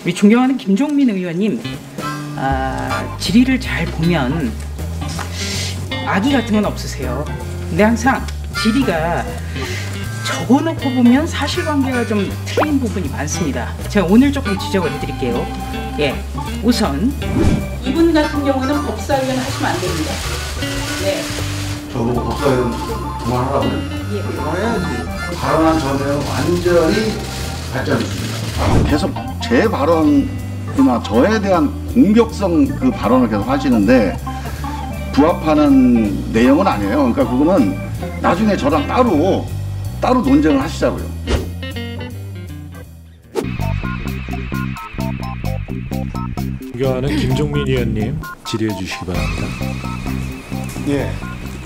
우리 존경하는 김종민 의원님, 질의를 잘 보면 악의 같은 건 없으세요. 근데 항상 질의가 적어놓고 보면 사실관계가 좀 틀린 부분이 많습니다. 제가 오늘 조금 지적을 해드릴게요. 예, 우선 이분 같은 경우는 법사위원 하시면 안 됩니다. 네. 저보고 법사위원 그만하라고요? 예. 그만해야지. 발언한 전에는 완전히 가짜였습니다. 계속 제 발언이나 저에 대한 공격성 그 발언을 계속 하시는데 부합하는 내용은 아니에요. 그러니까 그거는 나중에 저랑 따로 논쟁을 하시자고요. 존경하는 김종민 의원님 질의해 주시기 바랍니다. 예,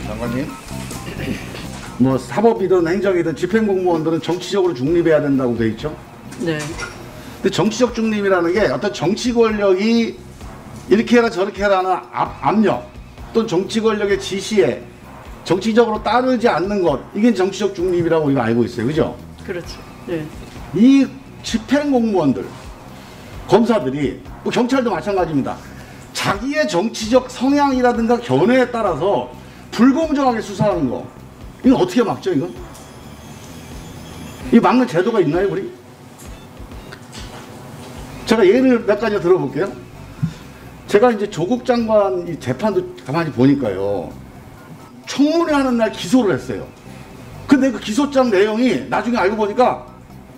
장관님. 뭐 사법이든 행정이든 집행공무원들은 정치적으로 중립해야 된다고 돼 있죠. 네. 근데 정치적 중립이라는 게 어떤 정치 권력이 이렇게 해라 저렇게 해라는 압력 또는 정치 권력의 지시에 정치적으로 따르지 않는 것, 이게 정치적 중립이라고 우리가 알고 있어요. 그죠? 그렇죠. 네. 이 집행공무원들, 검사들이, 뭐 경찰도 마찬가지입니다. 자기의 정치적 성향이라든가 견해에 따라서 불공정하게 수사하는 거, 이건 어떻게 막죠, 이건? 이 막는 제도가 있나요, 우리? 제가 예를 몇 가지 들어볼게요. 제가 이제 조국 장관 이 재판도 가만히 보니까요. 청문회 하는 날 기소를 했어요. 근데 그 기소장 내용이 나중에 알고 보니까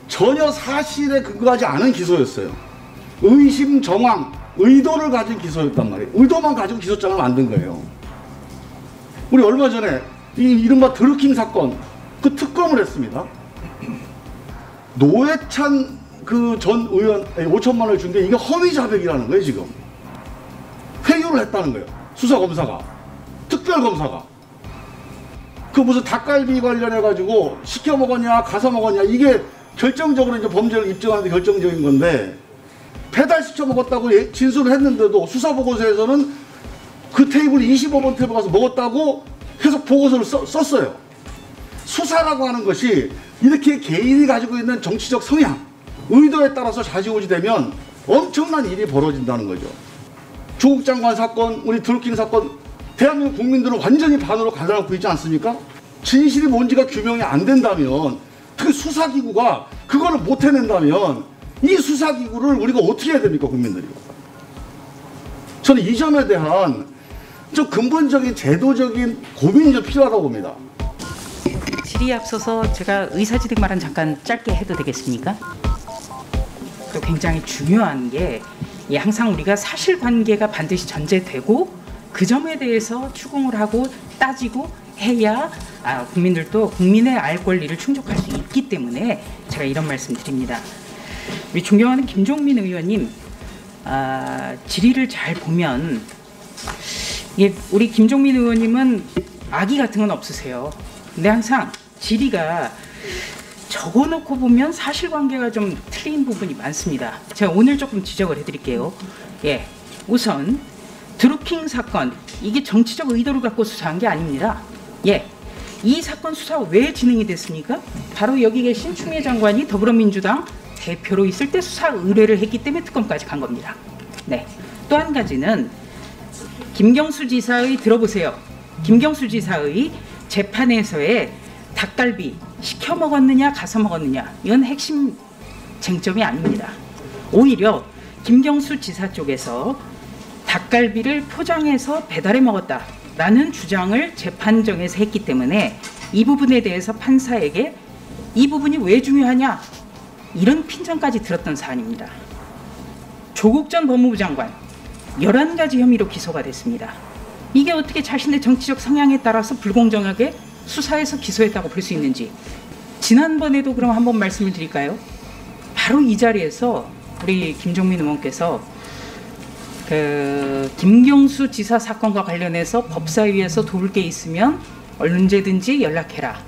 전혀 사실에 근거하지 않은 기소였어요. 의심, 정황, 의도를 가진 기소였단 말이에요. 의도만 가지고 기소장을 만든 거예요. 우리 얼마 전에 이 이른바 드루킹 사건 그 특검을 했습니다. 노회찬 그 전 의원 5천만 원을 준 게 이게 허위 자백이라는 거예요. 지금 회유를 했다는 거예요. 수사검사가, 특별검사가. 그 무슨 닭갈비 관련해 가지고 시켜 먹었냐 가서 먹었냐, 이게 결정적으로 이제 범죄를 입증하는 데 결정적인 건데, 배달시켜 먹었다고 진술을 했는데도 수사보고서에서는 그 테이블 25번 테이블 가서 먹었다고 계속 보고서를 썼어요. 수사라고 하는 것이 이렇게 개인이 가지고 있는 정치적 성향, 의도에 따라서 좌지우지 되면 엄청난 일이 벌어진다는 거죠. 조국 장관 사건, 우리 드루킹 사건, 대한민국 국민들은 완전히 반으로 갈라놓고 있지 않습니까? 진실이 뭔지가 규명이 안 된다면, 특히 수사기구가 그거를 못 해낸다면 이 수사기구를 우리가 어떻게 해야 됩니까, 국민들이? 저는 이 점에 대한 좀 근본적인 제도적인 고민이 좀 필요하다고 봅니다. 질의에 앞서서 제가 의사진행 발언 잠깐 짧게 해도 되겠습니까? 또 굉장히 중요한 게, 항상 우리가 사실관계가 반드시 전제되고 그 점에 대해서 추궁을 하고 따지고 해야 국민들도 국민의 알 권리를 충족할 수 있기 때문에 제가 이런 말씀 드립니다. 우리 존경하는 김종민 의원님, 질의를 잘 보면 우리 김종민 의원님은 악의 같은 건 없으세요. 근데 항상 질의가 적어놓고 보면 사실관계가 좀 틀린 부분이 많습니다. 제가 오늘 조금 지적을 해드릴게요. 예, 우선 드루킹 사건, 이게 정치적 의도를 갖고 수사한 게 아닙니다. 예, 이 사건 수사가 왜 진행이 됐습니까? 바로 여기 계신 추미애 장관이 더불어민주당 대표로 있을 때 수사 의뢰를 했기 때문에 특검까지 간 겁니다. 네, 또 한 가지는 김경수 지사의, 들어보세요. 김경수 지사의 재판에서의 닭갈비 시켜 먹었느냐 가서 먹었느냐, 이건 핵심 쟁점이 아닙니다. 오히려 김경수 지사 쪽에서 닭갈비를 포장해서 배달해 먹었다라는 주장을 재판정에서 했기 때문에 이 부분에 대해서 판사에게 이 부분이 왜 중요하냐, 이런 핀잔까지 들었던 사안입니다. 조국 전 법무부 장관 11가지 혐의로 기소가 됐습니다. 이게 어떻게 자신의 정치적 성향에 따라서 불공정하게 수사해서 기소했다고 볼 수 있는지, 지난번에도 그럼 한번 말씀을 드릴까요? 바로 이 자리에서 우리 김종민 의원께서 그 김경수 지사 사건과 관련해서 법사위에서 도울 게 있으면 언제든지 연락해라,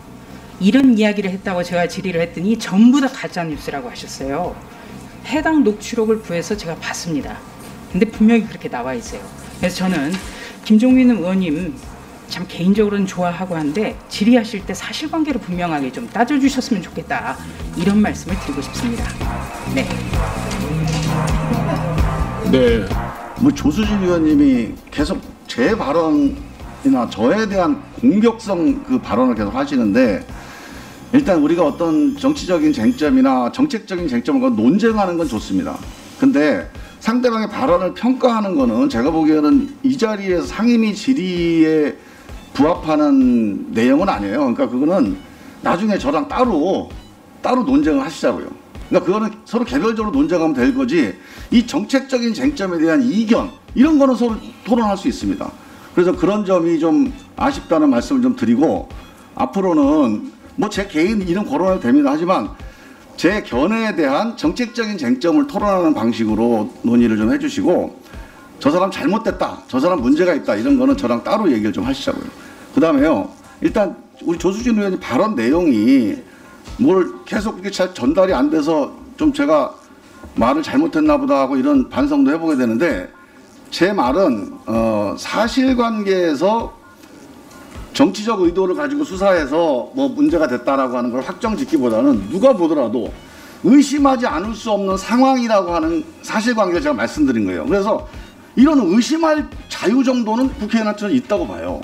이런 이야기를 했다고 제가 질의를 했더니 전부 다 가짜뉴스라고 하셨어요. 해당 녹취록을 구해서 제가 봤습니다. 근데 분명히 그렇게 나와 있어요. 그래서 저는 김종민 의원님 참 개인적으로는 좋아하고 한데 질의하실 때 사실관계를 분명하게 좀 따져주셨으면 좋겠다, 이런 말씀을 드리고 싶습니다. 네. 네. 뭐 조수진 의원님이 계속 제 발언이나 저에 대한 공격성 그 발언을 계속 하시는데, 일단 우리가 어떤 정치적인 쟁점이나 정책적인 쟁점을 논쟁하는 건 좋습니다. 근데 상대방의 발언을 평가하는 거는 제가 보기에는 이 자리에서 상임위 질의에 부합하는 내용은 아니에요. 그러니까 그거는 나중에 저랑 따로 논쟁을 하시자고요. 그러니까 그거는 서로 개별적으로 논쟁하면 될 거지, 이 정책적인 쟁점에 대한 이견 이런 거는 서로 토론할 수 있습니다. 그래서 그런 점이 좀 아쉽다는 말씀을 좀 드리고, 앞으로는 뭐 제 개인 이름 거론해도 됩니다. 하지만 제 견해에 대한 정책적인 쟁점을 토론하는 방식으로 논의를 좀 해주시고, 저 사람 잘못됐다, 저 사람 문제가 있다, 이런 거는 저랑 따로 얘기를 좀 하시자고요. 그 다음에요, 일단 우리 조수진 의원님 발언 내용이 뭘 계속 이렇게 잘 전달이 안 돼서 좀 제가 말을 잘못했나 보다 하고 이런 반성도 해보게 되는데, 제 말은 사실관계에서 정치적 의도를 가지고 수사해서 뭐 문제가 됐다라고 하는 걸 확정 짓기보다는 누가 보더라도 의심하지 않을 수 없는 상황이라고 하는 사실관계를 제가 말씀드린 거예요. 그래서 이런 의심할 자유 정도는 국회의원한테는 있다고 봐요.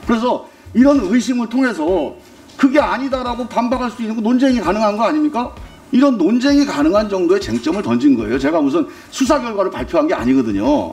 그래서 이런 의심을 통해서 그게 아니다라고 반박할 수 있는 논쟁이 가능한 거 아닙니까? 이런 논쟁이 가능한 정도의 쟁점을 던진 거예요. 제가 무슨 수사 결과를 발표한 게 아니거든요.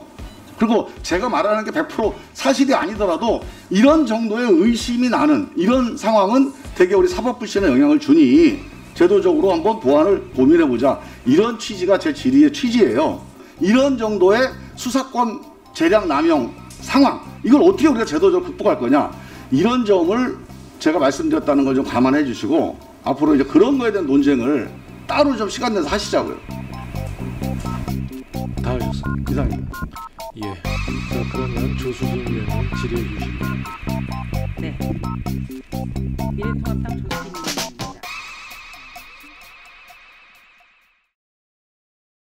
그리고 제가 말하는 게 100% 사실이 아니더라도 이런 정도의 의심이 나는 이런 상황은 되게 우리 사법부 시에 영향을 주니 제도적으로 한번 보완을 고민해보자, 이런 취지가 제 질의의 취지예요. 이런 정도의 수사권 재량 남용 상황, 이걸 어떻게 우리가 제도적으로 극복할 거냐, 이런 점을 제가 말씀드렸다는 걸 좀 감안해 주시고, 앞으로 이제 그런 거에 대한 논쟁을 따로 좀 시간 내서 하시자고요. 다 하셨습니다. 이상입니다. 예. 자, 그러면 조수진 의원님 질의해 주시기 바랍니다.